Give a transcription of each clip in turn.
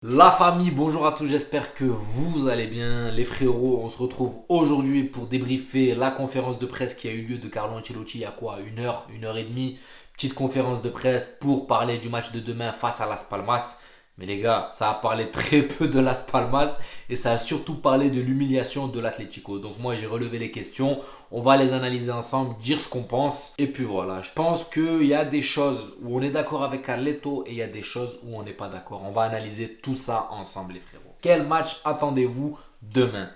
La famille, bonjour à tous, j'espère que vous allez bien. Les frérots, on se retrouve aujourd'hui pour débriefer la conférence de presse qui a eu lieu de Carlo Ancelotti il y a quoi, une heure et demie. Petite conférence de presse pour parler du match de demain face à Las Palmas. Mais les gars, ça a parlé très peu de Las Palmas et ça a surtout parlé de l'humiliation de l'Atlético. Donc moi j'ai relevé les questions, on va les analyser ensemble, dire ce qu'on pense. Et puis voilà, je pense qu'il y a des choses où on est d'accord avec Carleto et il y a des choses où on n'est pas d'accord. On va analyser tout ça ensemble les frérots. Quel match attendez-vous demain?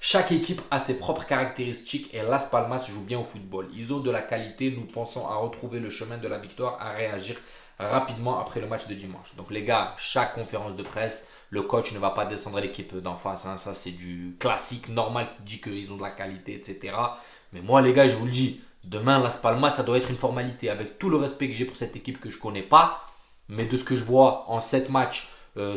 Chaque équipe a ses propres caractéristiques et Las Palmas joue bien au football. Ils ont de la qualité, nous pensons à retrouver le chemin de la victoire, à réagir rapidement après le match de dimanche. Donc les gars, chaque conférence de presse, le coach ne va pas descendre l'équipe d'en face. Hein. Ça c'est du classique, normal qui dit qu'ils ont de la qualité, etc. Mais moi les gars, je vous le dis, demain Las Palmas, ça doit être une formalité. Avec tout le respect que j'ai pour cette équipe que je ne connais pas, mais de ce que je vois en 7 matchs,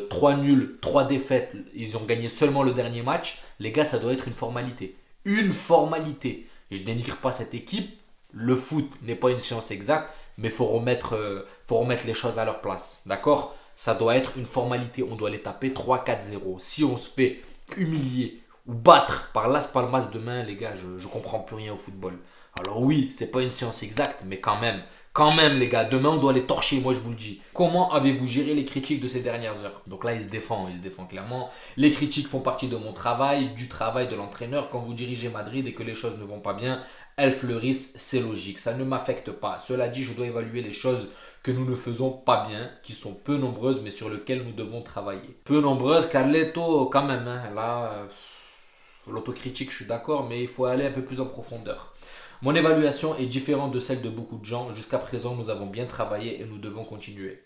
3 nuls, 3 défaites, ils ont gagné seulement le dernier match. Les gars, ça doit être une formalité. Une formalité. Et je dénigre pas cette équipe. Le foot n'est pas une science exacte, mais il faut remettre les choses à leur place. D'accord? Ça doit être une formalité. On doit les taper 3-4-0. Si on se fait humilier ou battre par Las Palmas demain, les gars, je ne comprends plus rien au football. Alors oui, c'est pas une science exacte, mais quand même les gars, demain on doit les torcher, moi je vous le dis. Comment avez-vous géré les critiques de ces dernières heures? Donc là il se défend clairement. Les critiques font partie de mon travail, du travail de l'entraîneur. Quand vous dirigez Madrid et que les choses ne vont pas bien, elles fleurissent, c'est logique, ça ne m'affecte pas. Cela dit, je dois évaluer les choses que nous ne faisons pas bien, qui sont peu nombreuses mais sur lesquelles nous devons travailler. Peu nombreuses, Carleto quand même, hein. Là, l'autocritique je suis d'accord, mais il faut aller un peu plus en profondeur. Mon évaluation est différente de celle de beaucoup de gens. Jusqu'à présent, nous avons bien travaillé et nous devons continuer.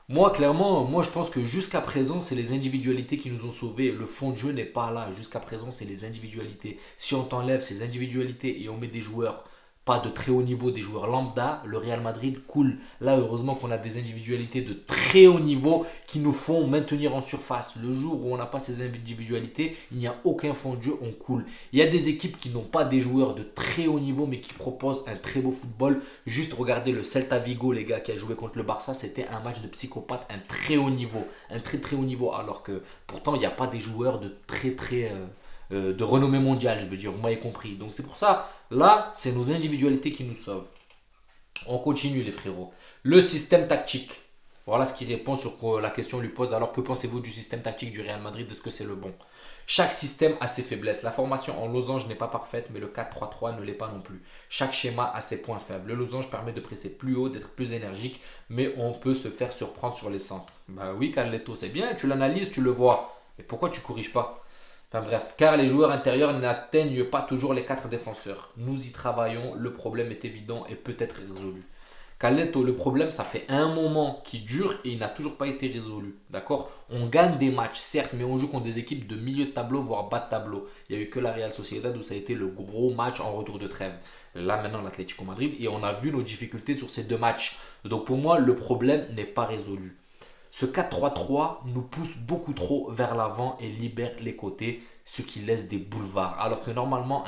Moi, clairement, je pense que jusqu'à présent, c'est les individualités qui nous ont sauvés. Le fond de jeu n'est pas là. Jusqu'à présent, c'est les individualités. Si on t'enlève ces individualités et on met des joueurs pas de très haut niveau, des joueurs lambda, le Real Madrid coule. Là, heureusement qu'on a des individualités de très haut niveau qui nous font maintenir en surface. Le jour où on n'a pas ces individualités, il n'y a aucun fond de jeu, on coule. Il y a des équipes qui n'ont pas des joueurs de très haut niveau, mais qui proposent un très beau football. Juste regardez le Celta Vigo, les gars, qui a joué contre le Barça, c'était un match de psychopathe, un très haut niveau. Un très très haut niveau, alors que pourtant, il n'y a pas des joueurs de de renommée mondiale, je veux dire, vous m'avez compris. Donc c'est pour ça, là, c'est nos individualités qui nous sauvent. On continue les frérots. Le système tactique. Voilà ce qui répond sur la question lui pose. Alors que pensez-vous du système tactique du Real Madrid? Est-ce que c'est le bon? Chaque système a ses faiblesses. La formation en losange n'est pas parfaite, mais le 4-3-3 ne l'est pas non plus. Chaque schéma a ses points faibles. Le losange permet de presser plus haut, d'être plus énergique, mais on peut se faire surprendre sur les centres. Bah oui, Carleto, c'est bien, tu l'analyses, tu le vois. Mais pourquoi tu corriges pas? Enfin bref, car les joueurs intérieurs n'atteignent pas toujours les 4 défenseurs. Nous y travaillons, le problème est évident et peut être résolu. Carletto, le problème, ça fait un moment qui dure et il n'a toujours pas été résolu. D'accord? On gagne des matchs, certes, mais on joue contre des équipes de milieu de tableau, voire bas de tableau. Il n'y a eu que la Real Sociedad où ça a été le gros match en retour de trêve. Là, maintenant, l'Atlético Madrid. Et on a vu nos difficultés sur ces deux matchs. Donc pour moi, le problème n'est pas résolu. Ce 4-3-3 nous pousse beaucoup trop vers l'avant et libère les côtés, ce qui laisse des boulevards. Alors que normalement,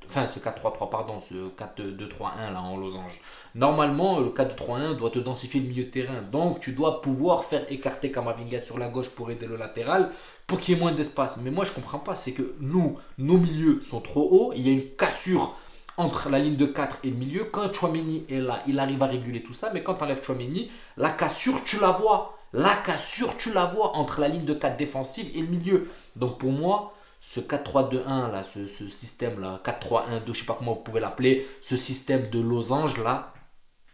ce 4-3-3, pardon, ce 4-2-3-1 là en losange, normalement le 4-2-3-1 doit te densifier le milieu de terrain. Donc tu dois pouvoir faire écarter Kamavinga sur la gauche pour aider le latéral pour qu'il y ait moins d'espace. Mais moi je comprends pas, c'est que nos milieux sont trop hauts, il y a une cassure entre la ligne de 4 et le milieu. Quand Chouameni est là, il arrive à réguler tout ça, mais quand tu enlèves Chouameni, la cassure, tu la vois. La cassure, tu la vois entre la ligne de 4 défensive et le milieu. Donc pour moi, ce 4-3-2-1 là, ce système là, 4-3-1-2, je sais pas comment vous pouvez l'appeler, ce système de losange là,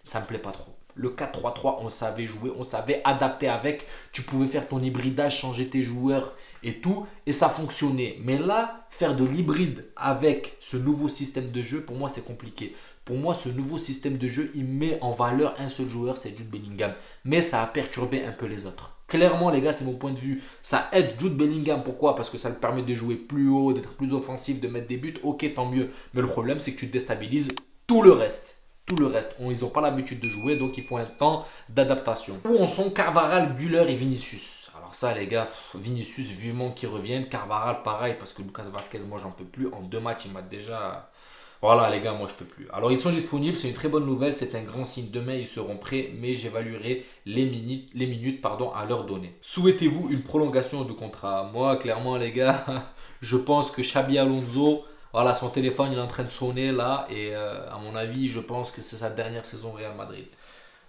ça me plaît pas trop. Le 4-3-3, on savait jouer, on savait adapter avec. Tu pouvais faire ton hybridage, changer tes joueurs et tout, et ça fonctionnait. Mais là, faire de l'hybride avec ce nouveau système de jeu, pour moi, c'est compliqué. Pour moi, ce nouveau système de jeu, il met en valeur un seul joueur, c'est Jude Bellingham. Mais ça a perturbé un peu les autres. Clairement, les gars, c'est mon point de vue. Ça aide Jude Bellingham. Pourquoi? Parce que ça lui permet de jouer plus haut, d'être plus offensif, de mettre des buts. Ok, tant mieux. Mais le problème, c'est que tu déstabilises tout le reste. Tout le reste. Ils n'ont pas l'habitude de jouer, donc il faut un temps d'adaptation. Où en sont Carvajal, Güler et Vinicius? Alors ça, les gars, Vinicius, vivement qu'ils reviennent. Carvajal, pareil, parce que Lucas Vasquez, moi, j'en peux plus. En 2 matchs, il m'a déjà Voilà les gars, moi je peux plus. Alors ils sont disponibles, c'est une très bonne nouvelle, c'est un grand signe. Demain ils seront prêts, mais j'évaluerai les minutes à leur donner. Souhaitez-vous une prolongation de contrat? Moi clairement les gars, je pense que Xabi Alonso, voilà, son téléphone il est en train de sonner là et à mon avis je pense que c'est sa dernière saison au Real Madrid.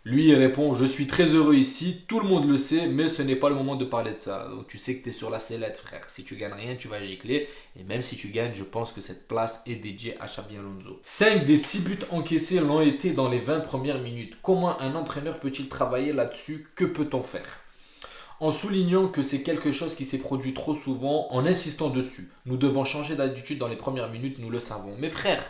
Lui, il répond, je suis très heureux ici, tout le monde le sait, mais ce n'est pas le moment de parler de ça. Donc tu sais que tu es sur la sellette, frère. Si tu gagnes rien, tu vas gicler. Et même si tu gagnes, je pense que cette place est dédiée à Xabi Alonso. 5 des 6 buts encaissés l'ont été dans les 20 premières minutes. Comment un entraîneur peut-il travailler là-dessus? Que peut-on faire? En soulignant que c'est quelque chose qui s'est produit trop souvent, en insistant dessus. Nous devons changer d'attitude dans les premières minutes, nous le savons. Mais frère,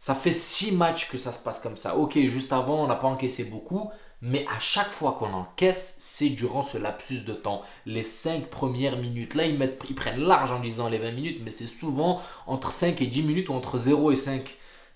ça fait 6 matchs que ça se passe comme ça. Ok, juste avant, on n'a pas encaissé beaucoup. Mais à chaque fois qu'on encaisse, c'est durant ce lapsus de temps. Les 5 premières minutes. Là, ils prennent large en disant les 20 minutes. Mais c'est souvent entre 5 et 10 minutes ou entre 0 et 5.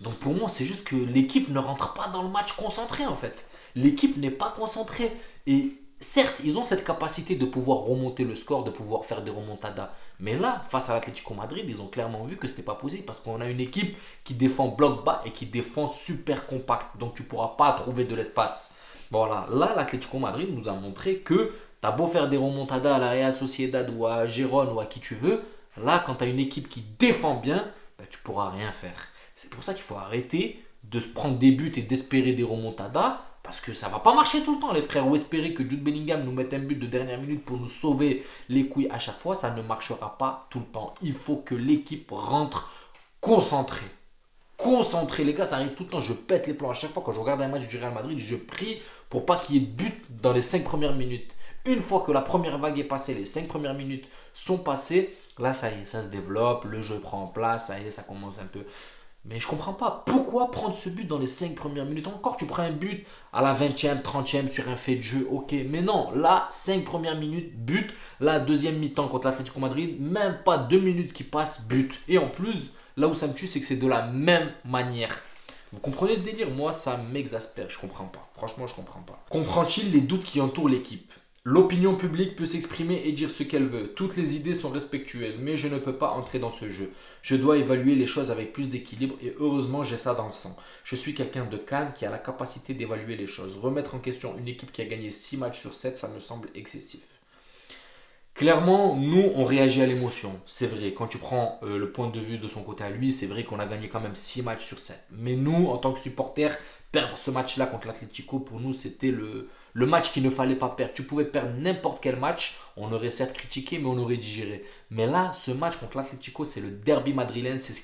Donc pour moi, c'est juste que l'équipe ne rentre pas dans le match concentré en fait. L'équipe n'est pas concentrée. Et certes, ils ont cette capacité de pouvoir remonter le score, de pouvoir faire des remontadas. Mais là, face à l'Atlético Madrid, ils ont clairement vu que ce n'était pas possible parce qu'on a une équipe qui défend bloc bas et qui défend super compact. Donc tu ne pourras pas trouver de l'espace. Voilà, là, l'Atlético Madrid nous a montré que tu as beau faire des remontadas à la Real Sociedad ou à Gérone ou à qui tu veux. Là, quand tu as une équipe qui défend bien, ben, tu ne pourras rien faire. C'est pour ça qu'il faut arrêter de se prendre des buts et d'espérer des remontadas. Parce que ça va pas marcher tout le temps, les frères. Ou espérer que Jude Bellingham nous mette un but de dernière minute pour nous sauver les couilles à chaque fois, ça ne marchera pas tout le temps. Il faut que l'équipe rentre concentrée. Concentrée, les gars, ça arrive tout le temps. Je pète les plombs à chaque fois quand je regarde un match du Real Madrid. Je prie pour pas qu'il y ait de but dans les 5 premières minutes. Une fois que la première vague est passée, les 5 premières minutes sont passées, là, ça y est, ça se développe, le jeu prend en place, ça y est, ça commence un peu. Mais je comprends pas. Pourquoi prendre ce but dans les 5 premières minutes? Encore, tu prends un but à la 20e, 30e sur un fait de jeu, ok. Mais non, là, 5 premières minutes, but. Là, deuxième mi-temps contre l'Atlético Madrid, même pas 2 minutes qui passent, but. Et en plus, là où ça me tue, c'est que c'est de la même manière. Vous comprenez le délire? Moi, ça m'exaspère. Je comprends pas. Franchement, je comprends pas. Comprend-il les doutes qui entourent l'équipe? L'opinion publique peut s'exprimer et dire ce qu'elle veut. Toutes les idées sont respectueuses, mais je ne peux pas entrer dans ce jeu. Je dois évaluer les choses avec plus d'équilibre et heureusement j'ai ça dans le sang. Je suis quelqu'un de calme qui a la capacité d'évaluer les choses. Remettre en question une équipe qui a gagné 6 matchs sur 7, ça me semble excessif. Clairement, nous, on réagit à l'émotion. C'est vrai, quand tu prends le point de vue de son côté à lui, c'est vrai qu'on a gagné quand même 6 matchs sur 7. Mais nous, en tant que supporters, perdre ce match-là contre l'Atlético, pour nous, c'était le match qu'il ne fallait pas perdre. Tu pouvais perdre n'importe quel match, on aurait certes critiqué, mais on aurait digéré. Mais là, ce match contre l'Atlético, c'est le derby madrilène, c'est ce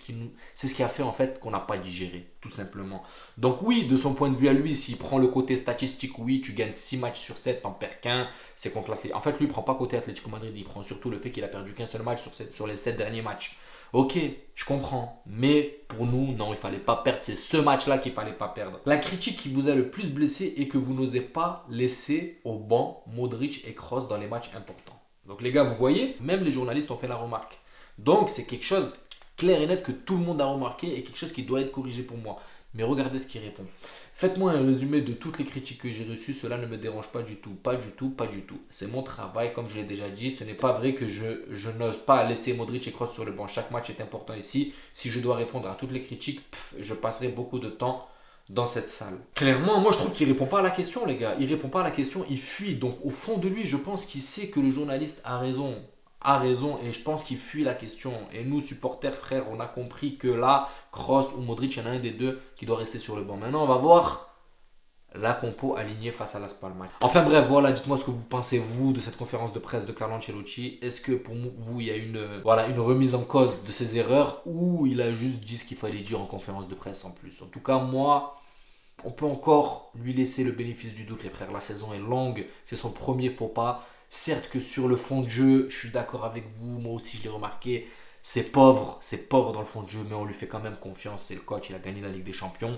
qui a fait en fait qu'on n'a pas digéré, tout simplement. Donc oui, de son point de vue à lui, s'il prend le côté statistique, oui, tu gagnes 6 matchs sur 7, t'en perds qu'un, c'est contre l'Atlético. En fait, lui, il ne prend pas côté Atlético Madrid, il prend surtout le fait qu'il a perdu qu'un seul match sur les 7 derniers matchs. Ok, je comprends. Mais pour nous, non, il ne fallait pas perdre. C'est ce match-là qu'il ne fallait pas perdre. La critique qui vous a le plus blessé est que vous n'osez pas laisser au banc Modric et Kroos dans les matchs importants. Donc les gars, vous voyez, même les journalistes ont fait la remarque. Donc c'est quelque chose clair et net que tout le monde a remarqué et quelque chose qui doit être corrigé pour moi. Mais regardez ce qu'il répond. Faites-moi un résumé de toutes les critiques que j'ai reçues. Cela ne me dérange pas du tout. Pas du tout, pas du tout. C'est mon travail, comme je l'ai déjà dit. Ce n'est pas vrai que je n'ose pas laisser Modric et Kroos sur le banc. Chaque match est important ici. Si je dois répondre à toutes les critiques, je passerai beaucoup de temps dans cette salle. Clairement, moi je trouve qu'il répond pas à la question, les gars. Il répond pas à la question, il fuit. Donc au fond de lui, je pense qu'il sait que le journaliste a raison. A raison et je pense qu'il fuit la question. Et nous, supporters, frères, on a compris que là, Kroos ou Modric, il y en a un des deux qui doit rester sur le banc. Maintenant, on va voir la compo alignée face à Las Palmas. Enfin bref, voilà, dites-moi ce que vous pensez, vous, de cette conférence de presse de Carlo Ancelotti. Est-ce que pour vous, il y a une remise en cause de ses erreurs ou il a juste dit ce qu'il fallait dire en conférence de presse en plus? En tout cas, moi, on peut encore lui laisser le bénéfice du doute, les frères. La saison est longue, c'est son premier faux pas. Certes que sur le fond de jeu, je suis d'accord avec vous, moi aussi je l'ai remarqué, c'est pauvre dans le fond de jeu, mais on lui fait quand même confiance, c'est le coach, il a gagné la Ligue des Champions,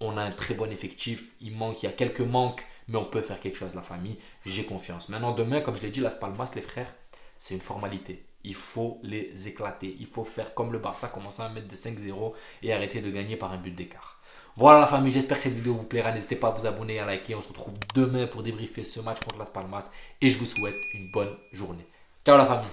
on a un très bon effectif, il y a quelques manques, mais on peut faire quelque chose, la famille, j'ai confiance. Maintenant demain, comme je l'ai dit, Las Palmas, les frères, c'est une formalité. Il faut les éclater, il faut faire comme le Barça, commencer à mettre des 5-0 et arrêter de gagner par un but d'écart. Voilà la famille, j'espère que cette vidéo vous plaira. N'hésitez pas à vous abonner et à liker. On se retrouve demain pour débriefer ce match contre Las Palmas. Et je vous souhaite une bonne journée. Ciao la famille.